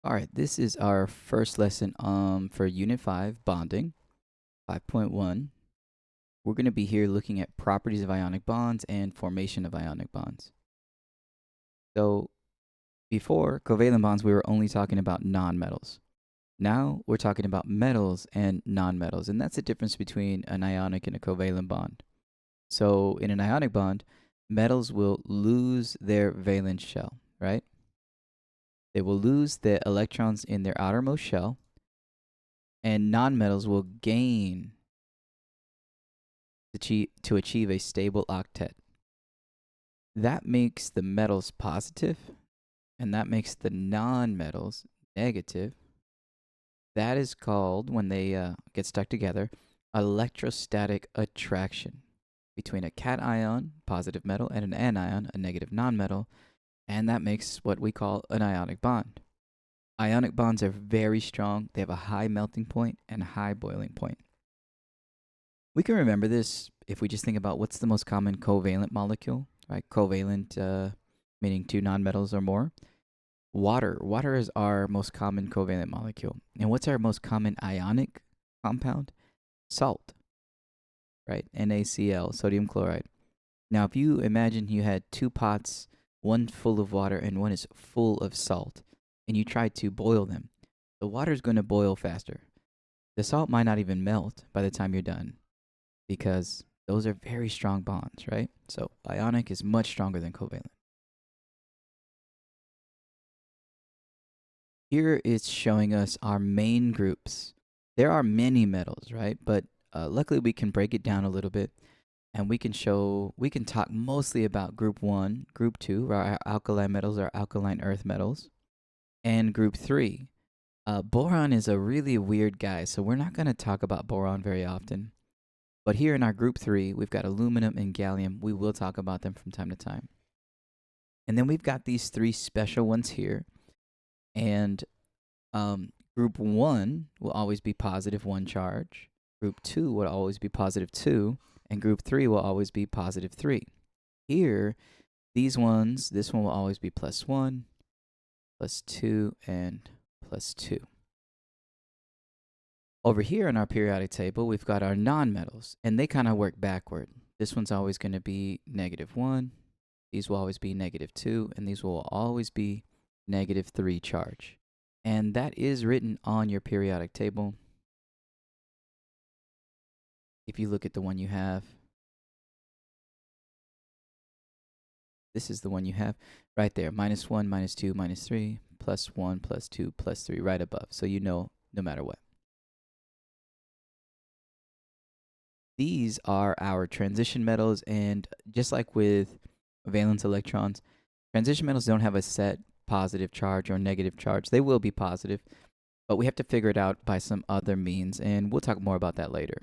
All right, this is our first lesson for Unit 5, Bonding, 5.1. We're going to be here looking at properties of ionic bonds and formation of ionic bonds. So, before covalent bonds, we were only talking about nonmetals. Now we're talking about metals and nonmetals, and that's the difference between an ionic and a covalent bond. So, in an ionic bond, metals will lose their valence shell, right? They will lose the electrons in their outermost shell, and nonmetals will gain to achieve a stable octet. That makes the metals positive, and that makes the nonmetals negative. That is called, when they get stuck together, electrostatic attraction between a cation, positive metal, and an anion, a negative nonmetal, and that makes what we call an ionic bond. Ionic bonds are very strong. They have a high melting point and a high boiling point. We can remember this if we just think about what's the most common covalent molecule, right? Covalent, meaning two nonmetals or more. Water. Water is our most common covalent molecule. And what's our most common ionic compound? Salt, right? NaCl, sodium chloride. Now, if you imagine you had two pots, one full of water and one is full of salt, and you try to boil them, the water is going to boil faster. The salt might not even melt by the time you're done, because those are very strong bonds, right? So ionic is much stronger than covalent. Here it's showing us our main groups. There are many metals, right? But luckily we can break it down a little bit, and we can talk mostly about group 1, group 2, our alkaline metals, our alkaline earth metals, and group 3. Boron is a really weird guy, so we're not going to talk about boron very often. But here in our group 3, we've got aluminum and gallium. We will talk about them from time to time. And then we've got these three special ones here. And group 1 will always be positive 1 charge. Group 2 will always be positive 2. And group 3 will always be positive 3. Here, these ones, this one will always be plus 1, plus 2, and plus 2. Over here in our periodic table, we've got our nonmetals, and they kind of work backward. This one's always going to be negative 1, these will always be negative 2, and these will always be negative 3 charge. And that is written on your periodic table. If you look at the one you have, this is the one you have right there. Minus 1, minus 2, minus 3, plus 1, plus 2, plus 3, right above. So you know no matter what. These are our transition metals, and just like with valence electrons, transition metals don't have a set positive charge or negative charge. They will be positive, but we have to figure it out by some other means, and we'll talk more about that later.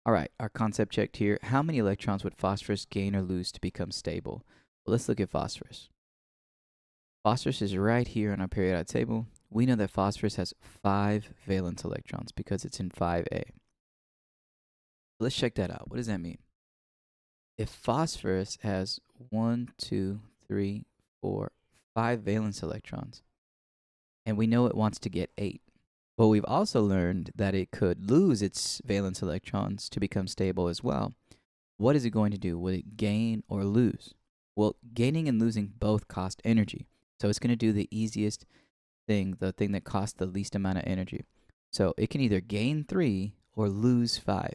All right, our concept checked here. How many electrons would phosphorus gain or lose to become stable? Well, let's look at phosphorus. Phosphorus is right here on our periodic table. We know that phosphorus has 5 valence electrons because it's in 5a. Let's check that out. What does that mean? If phosphorus has 1, 2, 3, 4, 5 valence electrons, and we know it wants to get 8, but we've also learned that it could lose its valence electrons to become stable as well. What is it going to do? Will it gain or lose? Well, gaining and losing both cost energy. So it's going to do the easiest thing, the thing that costs the least amount of energy. So it can either gain 3 or lose 5.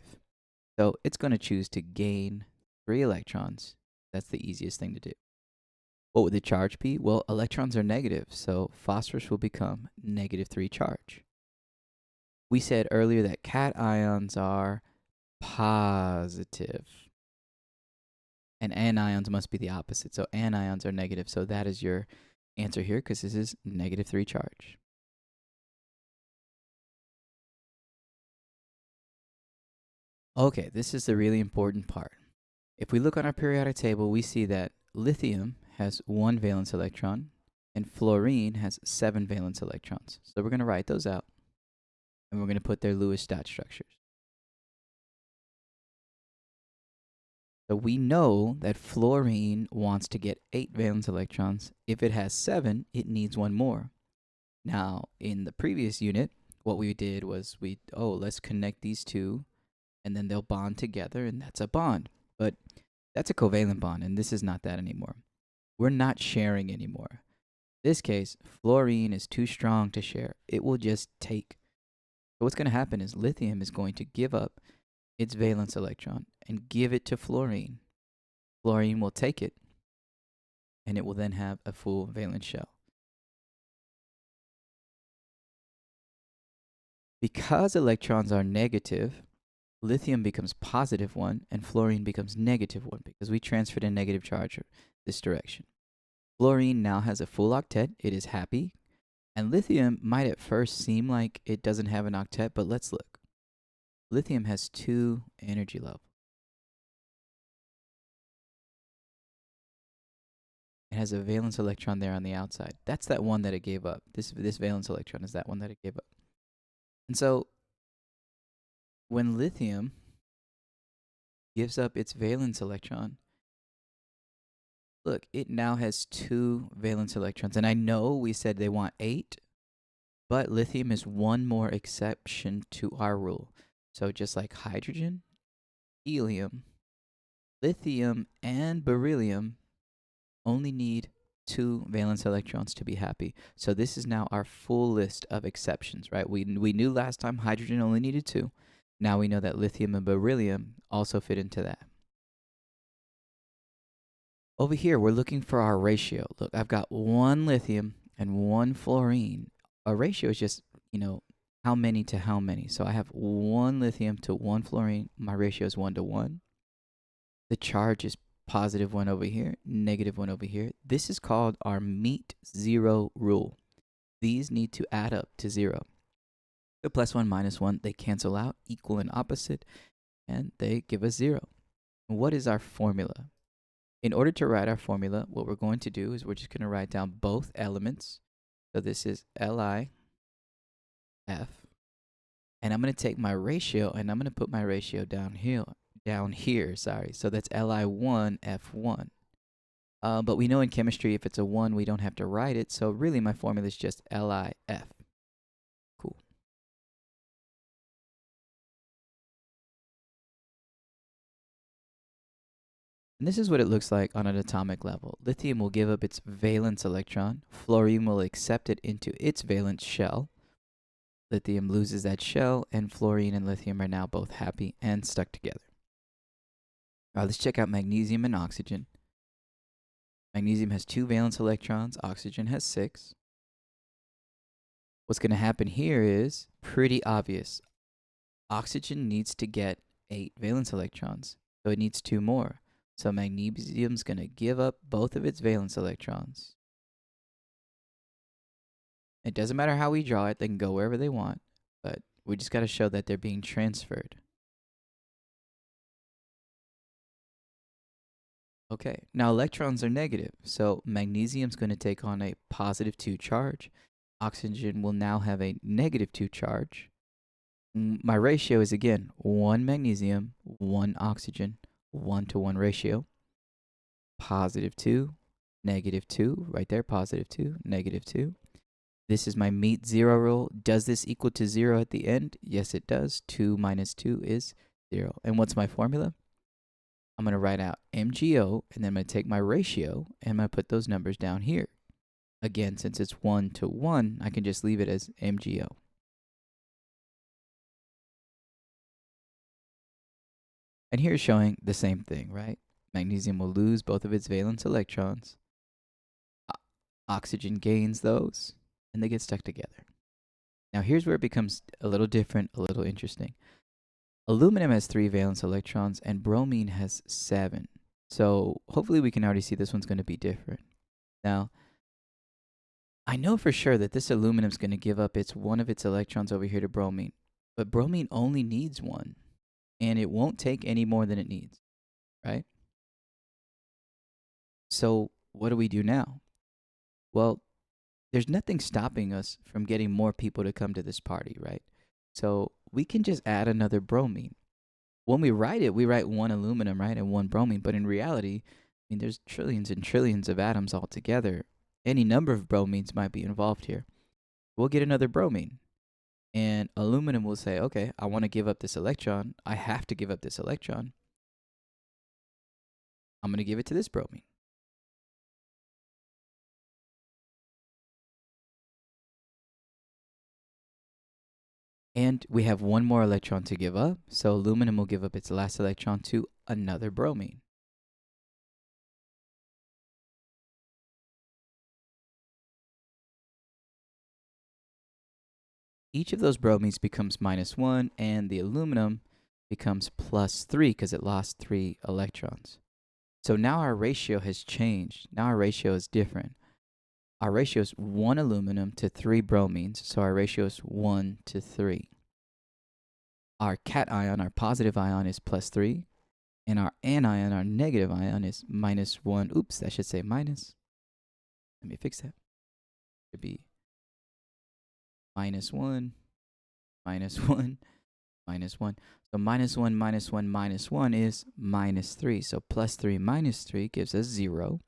So it's going to choose to gain 3 electrons. That's the easiest thing to do. What would the charge be? Well, electrons are negative, so phosphorus will become negative 3 charge. We said earlier that cations are positive, and anions must be the opposite. So anions are negative, so that is your answer here, because this is negative 3 charge. Okay, this is the really important part. If we look on our periodic table, we see that lithium has 1 valence electron and fluorine has 7 valence electrons. So we're going to write those out, and we're going to put their Lewis dot structures. So we know that fluorine wants to get 8 valence electrons. If it has 7, it needs 1 more. Now, in the previous unit, what we did was let's connect these two and then they'll bond together and that's a bond. But that's a covalent bond and this is not that anymore. We're not sharing anymore. In this case, fluorine is too strong to share. It will just take. So what's going to happen is lithium is going to give up its valence electron and give it to fluorine. Fluorine will take it and it will then have a full valence shell. Because electrons are negative, lithium becomes positive 1 and fluorine becomes negative 1 because we transferred a negative charge this direction. Fluorine now has a full octet. It is happy. And lithium might at first seem like it doesn't have an octet, but let's look. Lithium has 2 energy levels. It has a valence electron there on the outside. That's that one that it gave up. This valence electron is that one that it gave up. And so when lithium gives up its valence electron, look, it now has 2 valence electrons. And I know we said they want 8, but lithium is one more exception to our rule. So just like hydrogen, helium, lithium, and beryllium only need 2 valence electrons to be happy. So this is now our full list of exceptions, right? We knew last time hydrogen only needed 2. Now we know that lithium and beryllium also fit into that. Over here, we're looking for our ratio. Look, I've got 1 lithium and 1 fluorine. A ratio is just, how many to how many. So I have 1 lithium to 1 fluorine. My ratio is 1 to 1. The charge is positive 1 over here, negative 1 over here. This is called our meet 0 rule. These need to add up to 0. The plus 1, minus 1, they cancel out, equal and opposite, and they give us 0. What is our formula? In order to write our formula, what we're going to do is we're just going to write down both elements. So this is LiF. And I'm going to take my ratio and I'm going to put my ratio down here. So that's Li1F1. But we know in chemistry, if it's a 1, we don't have to write it. So really, my formula is just LiF. Cool. And this is what it looks like on an atomic level. Lithium will give up its valence electron. Fluorine will accept it into its valence shell. Lithium loses that shell, and fluorine and lithium are now both happy and stuck together. All right, let's check out magnesium and oxygen. Magnesium has 2 valence electrons. Oxygen has 6. What's going to happen here is pretty obvious. Oxygen needs to get 8 valence electrons, so it needs 2 more. So magnesium's going to give up both of its valence electrons. It doesn't matter how we draw it. They can go wherever they want, but we just got to show that they're being transferred. Okay, now electrons are negative, so magnesium's going to take on a positive 2 charge. Oxygen will now have a negative 2 charge. My ratio is, again, 1 magnesium, 1 oxygen, 1 to 1 ratio. Positive 2, negative 2, right there, positive 2, negative 2. This is my meet 0 rule. Does this equal to 0 at the end? Yes, it does. 2 minus 2 is 0. And what's my formula? I'm going to write out MgO, and then I'm going to take my ratio, and I'm going to put those numbers down here. Again, since it's 1 to 1, I can just leave it as MgO. And here's showing the same thing, right? Magnesium will lose both of its valence electrons. Oxygen gains those, and they get stuck together. Now here's where it becomes a little different, a little interesting. Aluminum has 3 valence electrons, and bromine has 7. So hopefully we can already see this one's going to be different. Now, I know for sure that this aluminum's going to give up one of its electrons over here to bromine. But bromine only needs 1, and it won't take any more than it needs, right? So what do we do now? Well, there's nothing stopping us from getting more people to come to this party, right? So we can just add another bromine. When we write it, we write 1 aluminum, right, and 1 bromine. But in reality, there's trillions and trillions of atoms all together. Any number of bromines might be involved here. we'll get another bromine. And aluminum will say, okay, I want to give up this electron. I have to give up this electron. I'm going to give it to this bromine. And we have one more electron to give up, so aluminum will give up its last electron to another bromine. Each of those bromines becomes -1, and the aluminum becomes +3 because it lost 3 electrons. So now our ratio has changed. Now our ratio is different. Our ratio is 1 aluminum to 3 bromines, so our ratio is 1 to 3. Our cation, our positive ion, is +3, and our anion, our negative ion, is -1. Oops, that should say minus. Let me fix that. It should be -1, -1, -1. So -1, -1, -1 is -3. So +3 minus 3 gives us 0.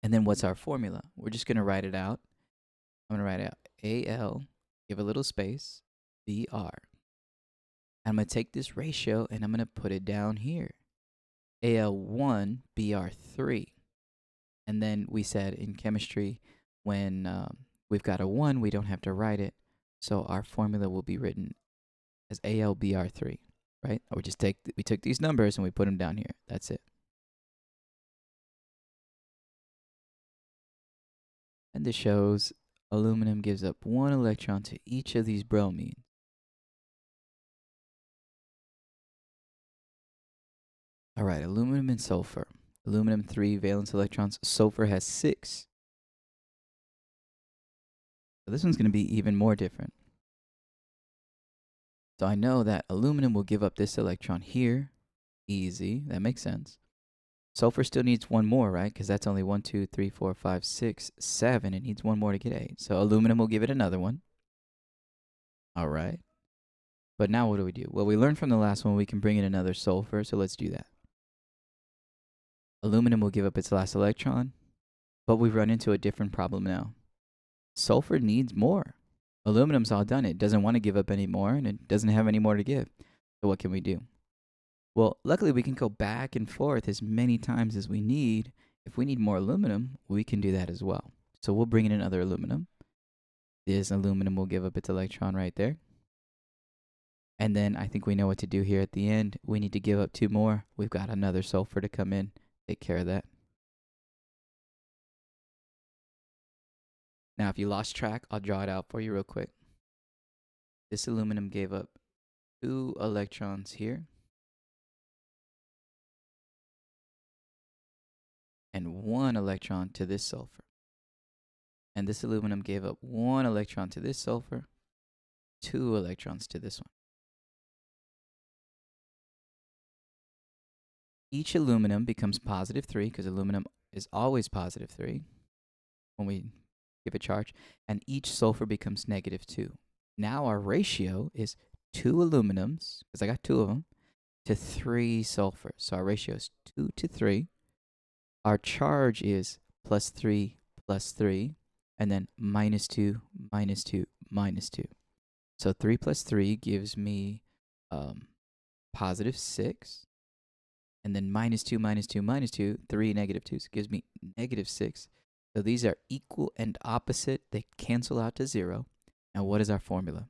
And then what's our formula? We're just going to write it out. I'm going to write out Al, give a little space, Br. I'm going to take this ratio and I'm going to put it down here. Al1, Br3. And then we said in chemistry, when we've got a 1, we don't have to write it. So our formula will be written as AlBr3, right? Or we took these numbers and we put them down here. That's it. And this shows aluminum gives up 1 electron to each of these bromines. All right, aluminum and sulfur. Aluminum 3 valence electrons. Sulfur has 6. So this one's going to be even more different. So I know that aluminum will give up this electron here. Easy. That makes sense. Sulfur still needs one more, right? Because that's only 1, 2, 3, 4, 5, 6, 7. It needs one more to get 8. So aluminum will give it another one. All right. But now what do we do? Well, we learned from the last one we can bring in another sulfur, so let's do that. Aluminum will give up its last electron, but we've run into a different problem now. Sulfur needs more. Aluminum's all done. It doesn't want to give up any more, and it doesn't have any more to give. So what can we do? Well, luckily we can go back and forth as many times as we need. If we need more aluminum, we can do that as well. So we'll bring in another aluminum. This aluminum will give up its electron right there. And then I think we know what to do here at the end. We need to give up 2 more. We've got another sulfur to come in. Take care of that. Now, if you lost track, I'll draw it out for you real quick. This aluminum gave up 2 electrons here and 1 electron to this sulfur. And this aluminum gave up 1 electron to this sulfur, 2 electrons to this one. Each aluminum becomes +3 because aluminum is always +3 when we give a charge, and each sulfur becomes -2. Now our ratio is 2 aluminums, because I got 2 of them, to 3 sulfurs. So our ratio is 2 to 3. Our charge is +3, +3, and then -2, -2, -2. So 3 plus 3 gives me +6. And then -2, -2, -2, 3, -2. So it gives me -6. So these are equal and opposite. They cancel out to 0. And what is our formula?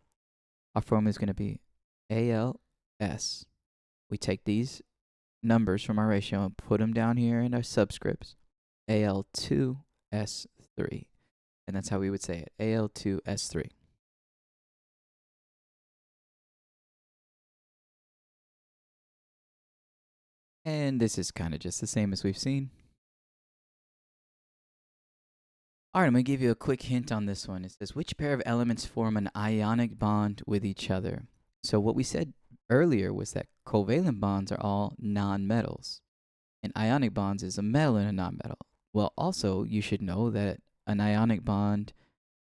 Our formula is going to be ALS. We take these numbers from our ratio and put them down here in our subscripts. Al2S3. And that's how we would say it. Al2S3. And this is kind of just the same as we've seen. All right, I'm going to give you a quick hint on this one. It says, which pair of elements form an ionic bond with each other? So what we said earlier was that covalent bonds are all nonmetals, and ionic bonds is a metal and a nonmetal. Well, also, you should know that an ionic bond,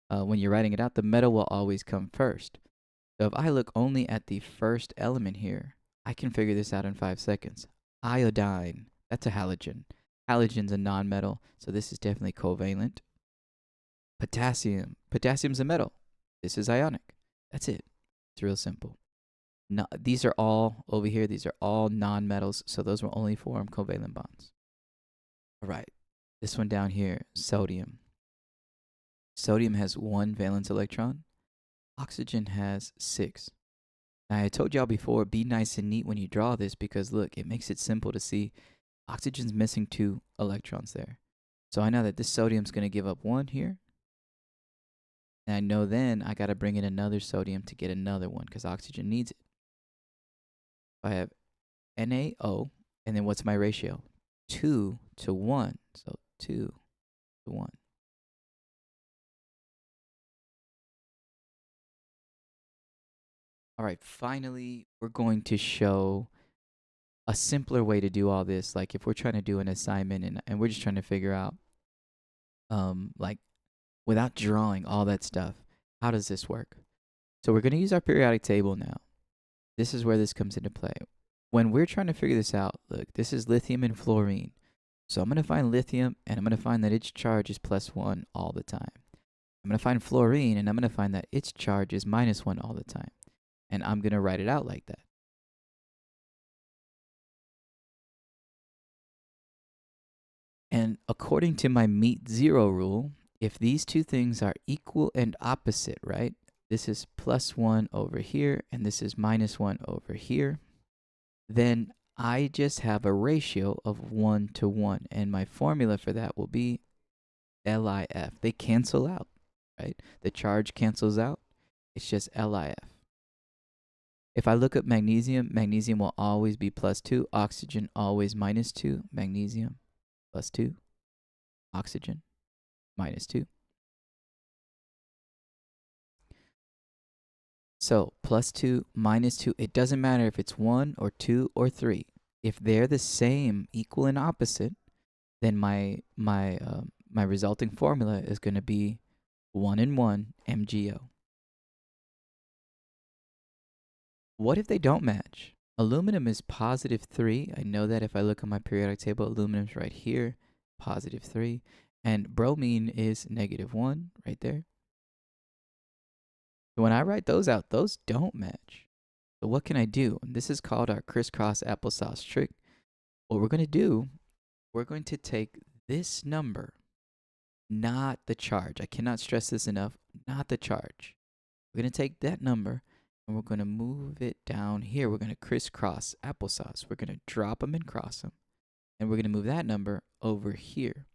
when you're writing it out, the metal will always come first. So if I look only at the first element here, I can figure this out in 5 seconds. Iodine, that's a halogen. Halogen's a nonmetal, so this is definitely covalent. Potassium. Potassium's a metal. This is ionic. That's it. It's real simple. No, these are all over here. These are all non-metals, so those will only form covalent bonds. All right. This one down here, sodium. Sodium has 1 valence electron. Oxygen has 6. Now, I told y'all before, be nice and neat when you draw this because look, it makes it simple to see. Oxygen's missing 2 electrons there. So I know that this sodium's going to give up 1 here. And I know then I got to bring in another sodium to get another one because oxygen needs it. I have NaO, and then what's my ratio? 2 to 1. So 2 to 1. All right, finally, we're going to show a simpler way to do all this. Like if we're trying to do an assignment and we're just trying to figure out, like without drawing all that stuff, how does this work? So we're going to use our periodic table now. This is where this comes into play. When we're trying to figure this out, look, this is lithium and fluorine. So I'm going to find lithium, and I'm going to find that its charge is +1 all the time. I'm going to find fluorine, and I'm going to find that its charge is -1 all the time. And I'm going to write it out like that. And according to my meet zero rule, if these two things are equal and opposite, right? This is +1 over here, and this is -1 over here. Then I just have a ratio of 1 to 1. And my formula for that will be LIF. They cancel out, right? The charge cancels out. It's just LIF. If I look at magnesium, magnesium will always be +2. Oxygen always -2. Magnesium +2. Oxygen -2. So +2, -2. It doesn't matter if it's 1 or 2 or 3. If they're the same, equal and opposite, then my resulting formula is going to be 1 and 1 MgO. What if they don't match? Aluminum is +3. I know that if I look on my periodic table, aluminum's right here, +3. And bromine is -1 right there. When I write those out, those don't match. So what can I do? And this is called our crisscross applesauce trick. What we're going to do, we're going to take this number, not the charge. I cannot stress this enough, not the charge. We're going to take that number and we're going to move it down here. We're going to crisscross applesauce. We're going to drop them and cross them. And we're going to move that number over here.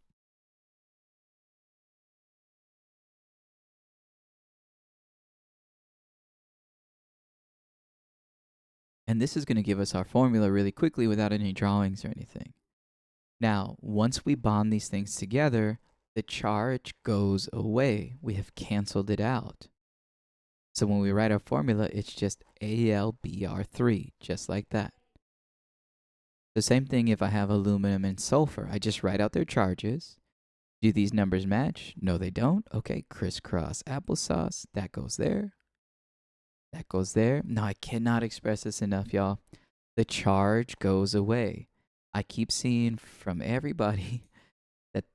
And this is going to give us our formula really quickly without any drawings or anything. Now, once we bond these things together, the charge goes away. We have canceled it out. So when we write our formula, it's just AlBr3, just like that. The same thing if I have aluminum and sulfur. I just write out their charges. Do these numbers match? No, they don't. Okay, crisscross applesauce. That goes there. That goes there. No, I cannot express this enough, y'all. The charge goes away. I keep seeing from everybody that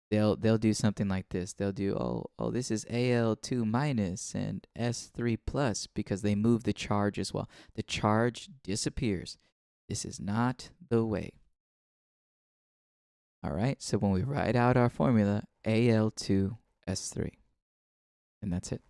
they'll do something like this. They'll do, oh, this is Al2 minus and S3 plus because they move the charge as well. The charge disappears. This is not the way. All right, so when we write out our formula, Al2S3, and that's it.